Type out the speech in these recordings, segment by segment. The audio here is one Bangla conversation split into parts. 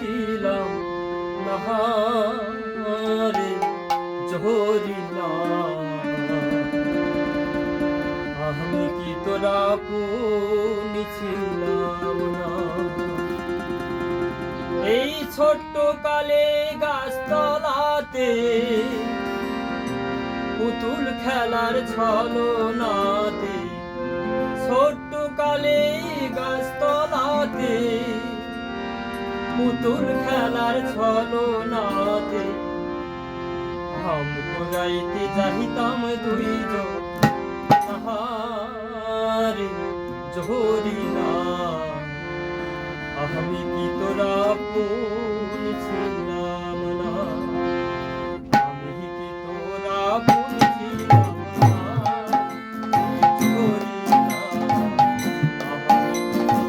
ছিলাম নাহারে জহরিলা। আমি কি তোরা পুনি ছিলাম না? এই ছোট্ট কালে গাছতলাতে পুতুল খেলার ছলনাতে, ছোট্ট কালে গাছতলাতে পুতুল খেলার ছলনাতে হাম গাইতে যাইতাম দুইজন নাহারে জহরিলা। আমি কি তোরা পুন ছিলাম না? আমি কি তোরা পুন ছিলাম না? জহরিলা, আমি কি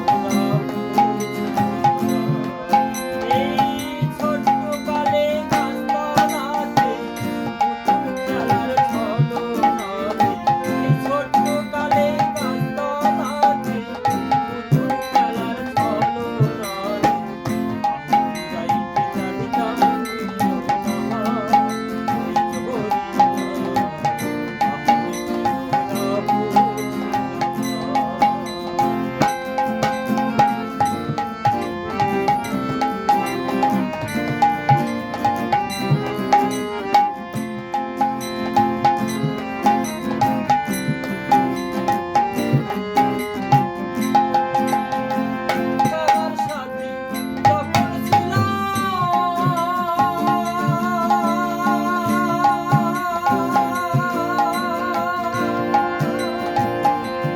তোরা পুন ছিলাম না? এই ছোট্ট কালে গাছতলাতে পুতুল খেলার ছলনাতে, এই ছোট্ট কালে গাছতলাতে পুতুল খেলার ছলনাতে আমি গাইতে যাইতাম দুইজন নাহারে জহরিলা। আমি কি তোরা পুন খেলার সাথী যখন ছিলাম,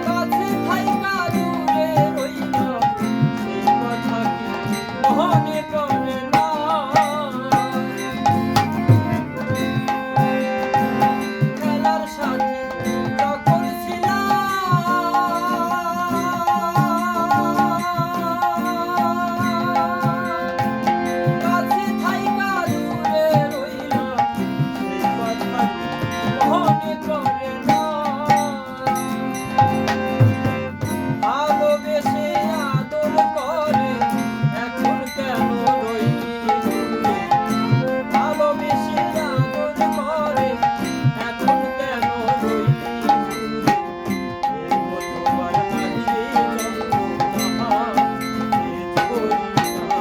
কাছে থাইকা দূরে রইলাম, সেই কথা কি মনে পড়ে না? খেলার সাথী যখন ছিলাম, কাছে থাইকা দূরে রইলাম, সেই কথা কি মনে পড়ে না? ভালোবেসে আদর করে এখন কেন রইলি দূরে? ভালোবেসে আদর করে এখন কেন রইলি দূরে? এ মতবার নাহি রে যন্ত্রণা হে জহরিলা।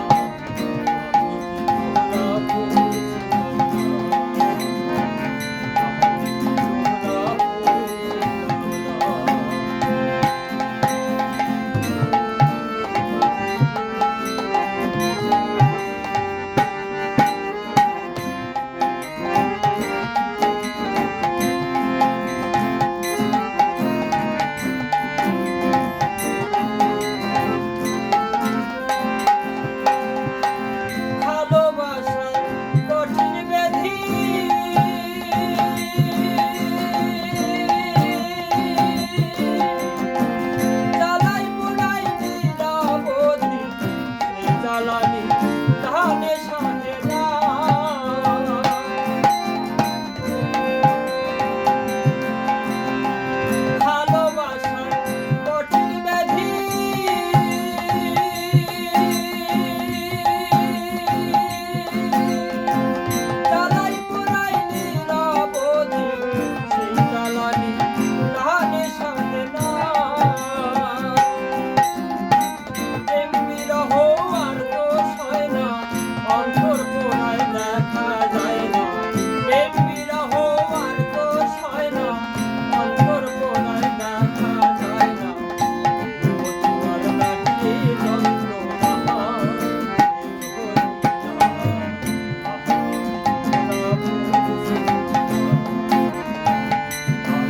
আমি কি তোরা পুন ছিলাম না? আমি কি তোরা পুন ভালোবাসার কঠিন ব্যাধি, জ্বালাই পোড়াই নিরাবধি, সেই জ্বালানি ধানে সাজে না। ভালোবাসার কঠিন ব্যাধি, জ্বালাই পোড়াই নিরাবধি, সেই জ্বালানি ধানে সাজে না। প্রেম বিরহ আর দোষ হয় না, অন্তর পোড়ায় দেখা যায় না। প্রেম বিরহ আর দোষ হয় না, অন্তর পোড়ায় দেখা যায় না। এ মতবার নাহি রে যন্ত্রণা হে জহরিলা। আমি কি তোরা পুন ছিলাম না?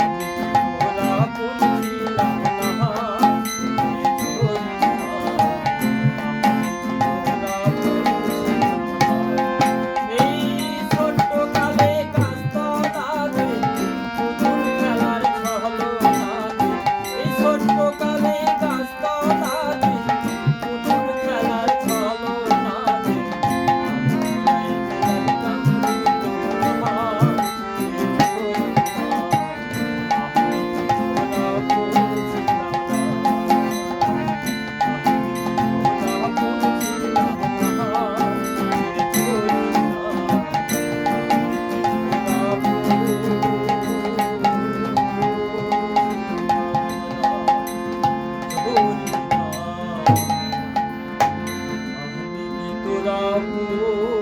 আমি কি তোরা পুন ছিলাম না? হে জহরিলা। আমি কি তোরা পুন ছিলাম না? এই ছোট্ট কালে গাছতলাতে পুতুল খেলার ছলনাতে, এই ছোট্ট কালে গাছতলাতে পুতুল খেলার ছলনাতে আমি গাইতে যাইতাম দুইজন নাহারে জহরিলা। আমি কি তোরা পুন ছিলাম না? আমি কি তোরা পুন ছিলাম না? মথুরাপুর